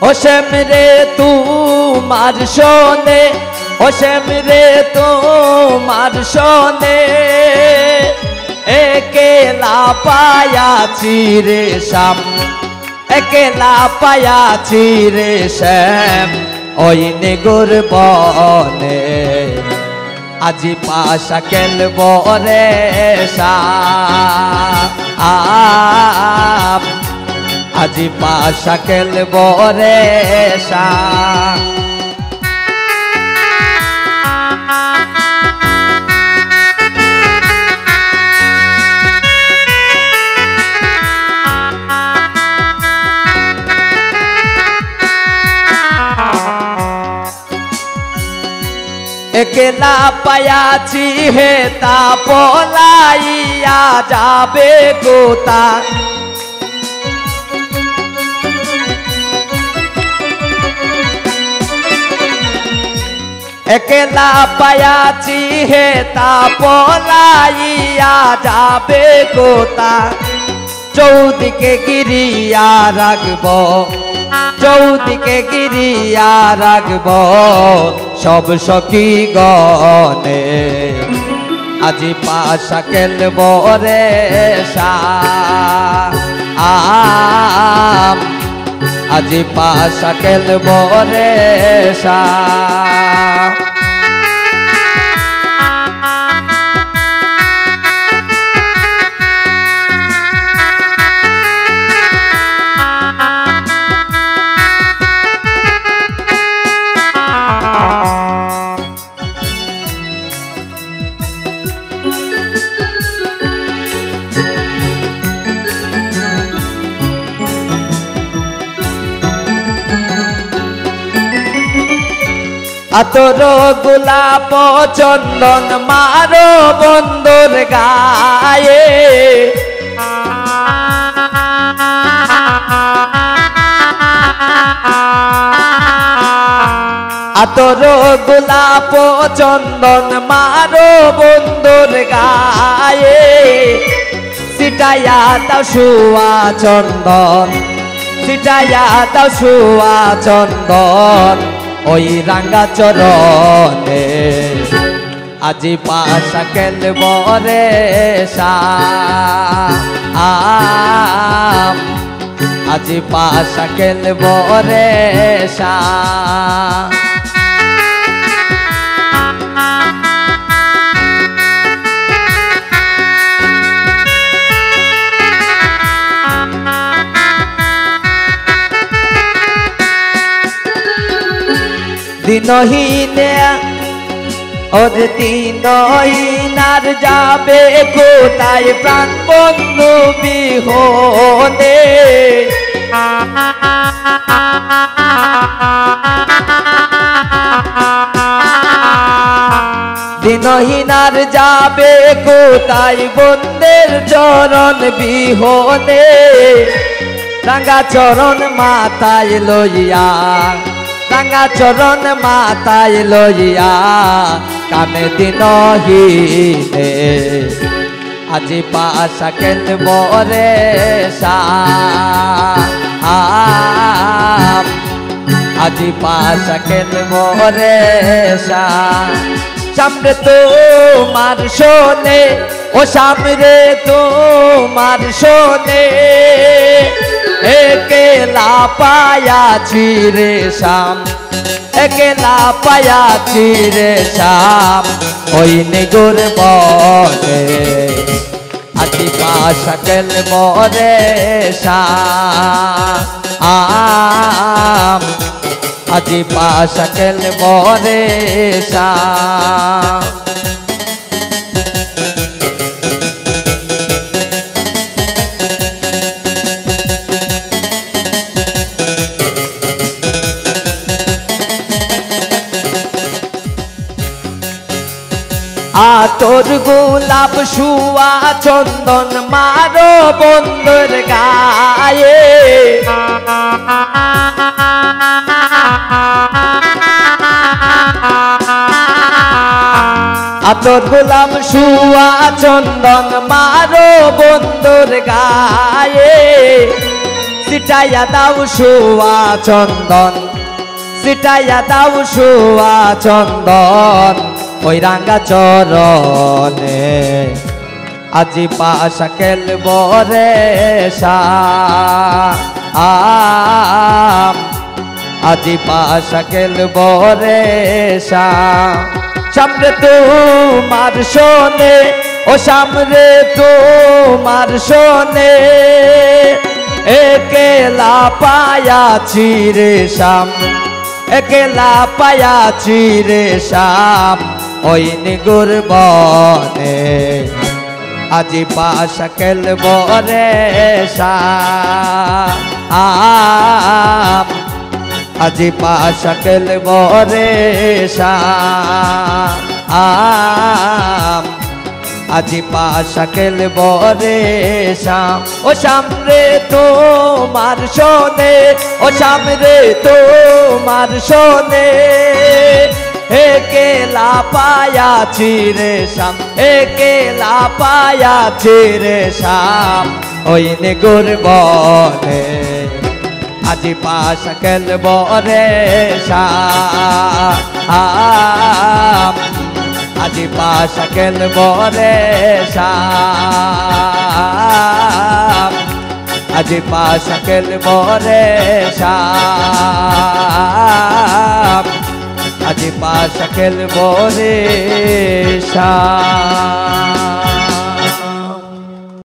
ও শ্যাম রে তোমার শোনে, ও শ্যাম রে তোমার শোনে, একেলা পায়াছি রে শ্যাম, একেলা পায়াছি রে শ্যাম ওই নিগুর বনে। আজি পাশা খেলব রে শ্যাম, আজি পাশা খেলব রে শ্যাম। একেলা পায়াছি হে তা পলাইয়া যাবে গোতা, একেলা পায়াছি হে তা পলাইয়া যাবে গোতা। চৌদিকে গিরিয়া রাখব, চৌদিকে গিরিয়া রাখব সব সখী গনে। আজি পাশা খেলব রে শ্যাম, আজি পাশা খেলব রে শ্যাম। আতর গোলাপ চন্দন মারো বন্ধুর গায়ে, আতর গোলাপ চন্দন মারো বন্ধুর গায়ে। সিটাইয়া দাও সুয়া চন্দন, সিটাইয়া দাও সুয়া চন্দন ওই রাঙ্গা চরণে। আজি পাশা খেলব রে শ্যাম, আজি পাশা খেলব রে শ্যাম। দিনহীনে ওরে দিনহীনার যাবে কোথায় প্রাণ বন্ধু বিহনে। দিনহীনার যাবে কোথায় বন্ধের চরণ বিহনে। রাঙ্গা চরণ মাথায় লইয়া, রাঙ্গা চরণ মাথায় লইয়া কামে দিনহীনে। আজি পাশা খেলব রে শ্যাম, আজি পাশা খেলব রে শ্যাম। সামনে তোমার শোনে, ও সামনে তোমার শোনে, একেলা পায়াছি রে শ্যাম, একেলা পায়াছি রে শ্যাম ওই নিগুর বনে। আজি পাশা খেলব রে শ্যাম, আজি পাশা খেলব রে শ্যাম। আতর গোলাপ সুয়া চন্দন মারো বন্ধুর গায়ে। আতর গোলাপ সুয়া চন্দন মারো বন্ধুর গায়ে। সিটাইয়া দাও সুয়া চন্দন সিটাইয়া দাও সুয়া চন্দন ওই রাঙ্গা চরণে আজি পাশা খেলব রে শাম আজি পাশা খেলব রে সামনে তোমার শোনে ও সামনে তোমার শোনে একেলা পায়াছি রে শাম একেলা পায়াছি রে শাম ওই নিগুর বনে আজি পাশা খেলব রে শাম আজি পাশা খেলব রে শাম আজি পাশা খেলব রে শাম ও সামনে তোমার শোনে ও সামনে তোমার শোনে একেলা পায়াছি রে শাম একেলা পায়াছি রে শাম ওই নিগুর বনে আজি পাশা খেলব রে শাম আজি পাশা খেলব রে শাম আজি পাশা খেলব রে শাম আজি পাশা খেলব রে শাম।